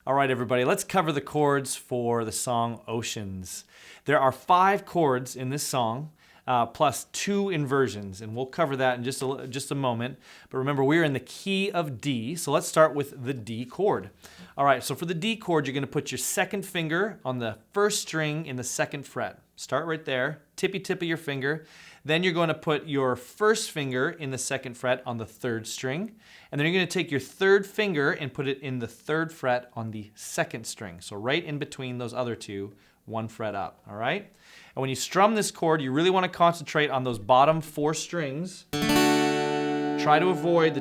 All right, everybody, let's cover the chords for the song Oceans. There are 5 chords in this song, plus 2 inversions, and we'll cover that in just a moment. But remember, we're in the key of D, so let's start with the D chord. All right, so for the D chord, you're going to put your second finger on the first string in the 2nd fret. Start right there, tippy tip of your finger. Then you're going to put your first finger in the 2nd fret on the 3rd string. And then you're going to take your 3rd finger and put it in the 3rd fret on the 2nd string. So right in between those other 2, 1 fret up, all right? And when you strum this chord, you really want to concentrate on those bottom 4 strings. Try to avoid the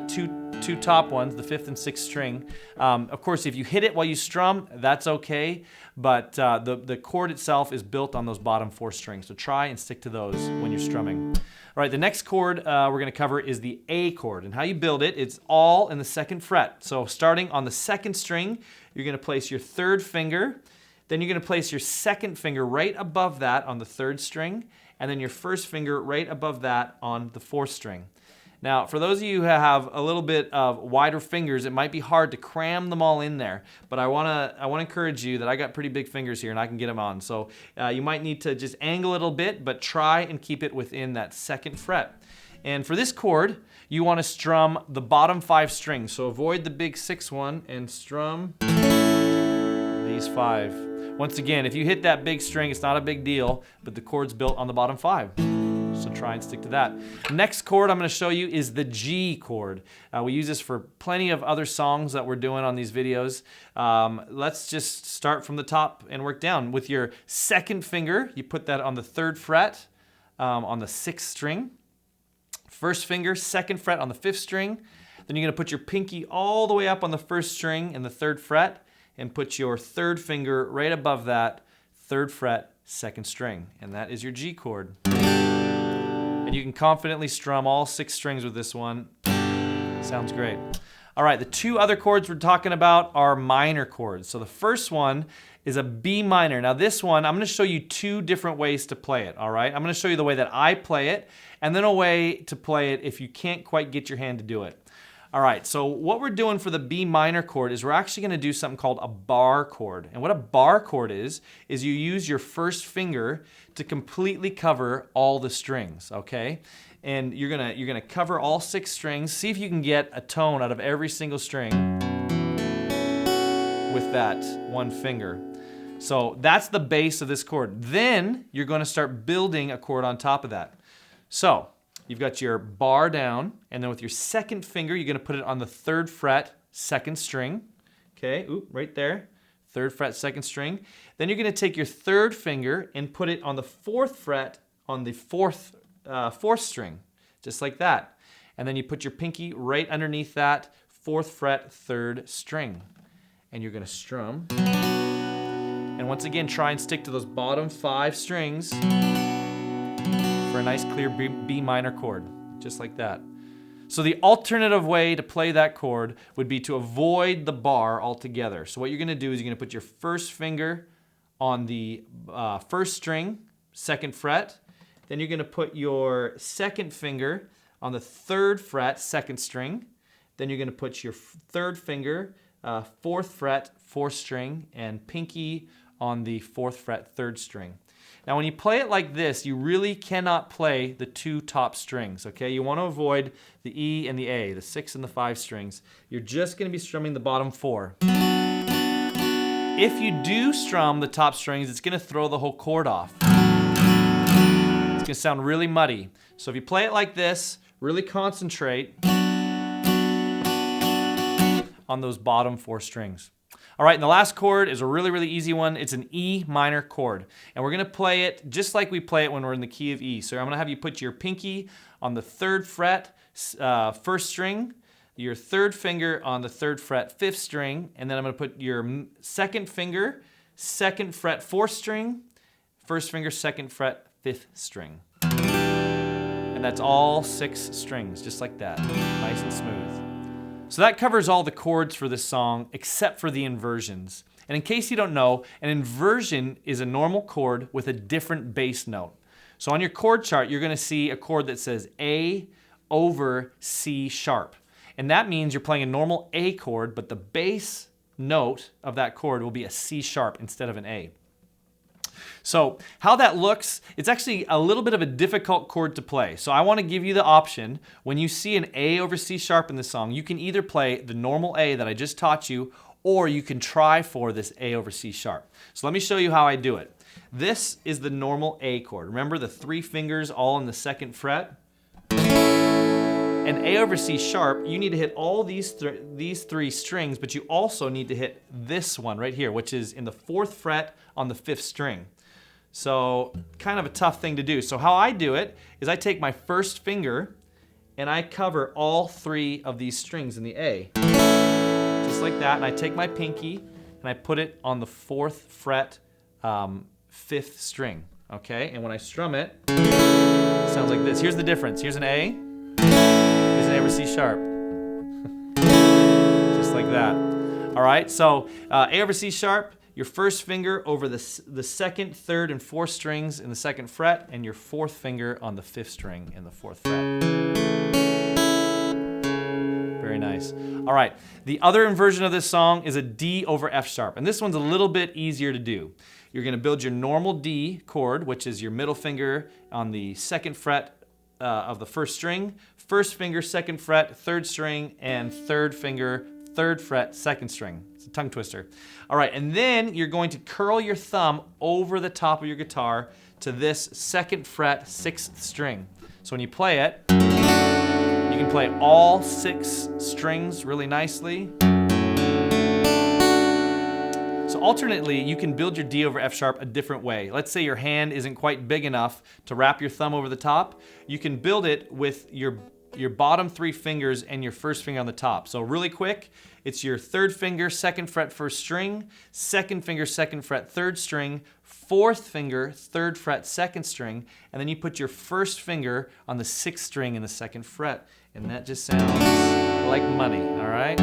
two top ones, the 5th and 6th string. Of course, if you hit it while you strum, that's okay, but the chord itself is built on those bottom 4 strings, so try and stick to those when you're strumming. All right, the next chord we're going to cover is the A chord, and how you build it, it's all in the 2nd fret. So starting on the 2nd string, you're going to place your 3rd finger, then you're going to place your 2nd finger right above that on the 3rd string, and then your 1st finger right above that on the 4th string. Now, for those of you who have a little bit of wider fingers, it might be hard to cram them all in there, but I want to encourage you that I got pretty big fingers here and I can get them on. So you might need to just angle a little bit, but try and keep it within that 2nd fret. And for this chord, you want to strum the bottom 5 strings. So avoid the big 6th one and strum these 5. Once again, if you hit that big string, it's not a big deal, but the chord's built on the bottom 5. So try and stick to that. Next chord I'm going to show you is the G chord. We use this for plenty of other songs that we're doing on these videos. Let's just start from the top and work down. With your 2nd finger, you put that on the 3rd fret on the 6th string. 1st finger, 2nd fret on the 5th string. Then you're going to put your pinky all the way up on the 1st string in the 3rd fret and put your 3rd finger right above that 3rd fret, 2nd string. And that is your G chord. And you can confidently strum all 6 strings with this one. Sounds great. All right, the 2 other chords we're talking about are minor chords. So the first one is a B minor. Now this one, I'm going to show you 2 different ways to play it, all right? I'm going to show you the way that I play it, and then a way to play it if you can't quite get your hand to do it. All right, so what we're doing for the B minor chord is we're actually going to do something called a bar chord. And what a bar chord is you use your 1st finger to completely cover all the strings, okay? And you're gonna cover all 6 strings. See if you can get a tone out of every single string with that 1 finger. So that's the base of this chord. Then you're going to start building a chord on top of that. So you've got your bar down, and then with your 2nd finger, you're going to put it on the 3rd fret, 2nd string. Okay, oop, right there. 3rd fret, 2nd string. Then you're going to take your 3rd finger and put it on the 4th fret on the 4th string, just like that. And then you put your pinky right underneath that 4th fret, 3rd string. And you're going to strum. And once again, try and stick to those bottom 5 strings for a nice clear B minor chord, just like that. So the alternative way to play that chord would be to avoid the bar altogether. So what you're going to do is you're going to put your 1st finger on the 1st string, 2nd fret. Then you're going to put your 2nd finger on the 3rd fret, 2nd string. Then you're going to put your 3rd finger, 4th fret, 4th string, and pinky on the 4th fret, 3rd string. Now when you play it like this, you really cannot play the 2 top strings, okay? You want to avoid the E and the A, the 6 and the 5 strings. You're just going to be strumming the bottom 4. If you do strum the top strings, it's going to throw the whole chord off. It's going to sound really muddy. So if you play it like this, really concentrate on those bottom 4 strings. All right, and the last chord is a really, really easy one. It's an E minor chord. And we're going to play it just like we play it when we're in the key of E. So I'm going to have you put your pinky on the 3rd fret, 1st string, your 3rd finger on the 3rd fret, 5th string, and then I'm going to put your 2nd finger, 2nd fret, 4th string, 1st finger, 2nd fret, 5th string. And that's all 6 strings, just like that, nice and smooth. So that covers all the chords for this song except for the inversions. And in case you don't know, an inversion is a normal chord with a different bass note. So on your chord chart, you're going to see a chord that says A over C sharp. And that means you're playing a normal A chord, but the bass note of that chord will be a C sharp instead of an A. So how that looks, it's actually a little bit of a difficult chord to play. So I want to give you the option, when you see an A over C sharp in the song, you can either play the normal A that I just taught you, or you can try for this A over C sharp. So let me show you how I do it. This is the normal A chord. Remember the 3 fingers all in the 2nd fret? And A over C sharp, you need to hit all these 3 strings, but you also need to hit this one right here, which is in the 4th fret on the 5th string. So kind of a tough thing to do. So how I do it is I take my first finger and I cover all 3 of these strings in the A. Just like that. And I take my pinky and I put it on the 4th fret, 5th string. Okay? And when I strum it, it sounds like this. Here's the difference. Here's an A. Here's an A over C sharp. Just like that. All right? So A over C sharp. Your first finger over the 2nd, 3rd, and 4th strings in the 2nd fret, and your 4th finger on the 5th string in the 4th fret. Very nice. All right, the other inversion of this song is a D over F sharp, and this one's a little bit easier to do. You're going to build your normal D chord, which is your middle finger on the 2nd fret of the 1st string, 1st finger, 2nd fret, 3rd string, and 3rd finger, 3rd fret, 2nd string. It's a tongue twister. All right, and then you're going to curl your thumb over the top of your guitar to this 2nd fret, 6th string. So when you play it, you can play all 6 strings really nicely. So alternately, you can build your D over F sharp a different way. Let's say your hand isn't quite big enough to wrap your thumb over the top. You can build it with your bottom 3 fingers and your first finger on the top. So really quick, it's your 3rd finger, 2nd fret, 1st string, 2nd finger, 2nd fret, 3rd string, 4th finger, 3rd fret, 2nd string, and then you put your 1st finger on the 6th string in the 2nd fret. And that just sounds like money, all right?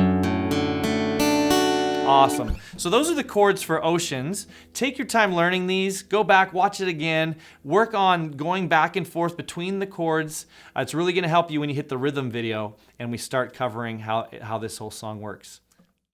Awesome. So those are the chords for Oceans. Take your time learning these. Go back, watch it again. Work on going back and forth between the chords. It's really going to help you when you hit the rhythm video and we start covering how this whole song works.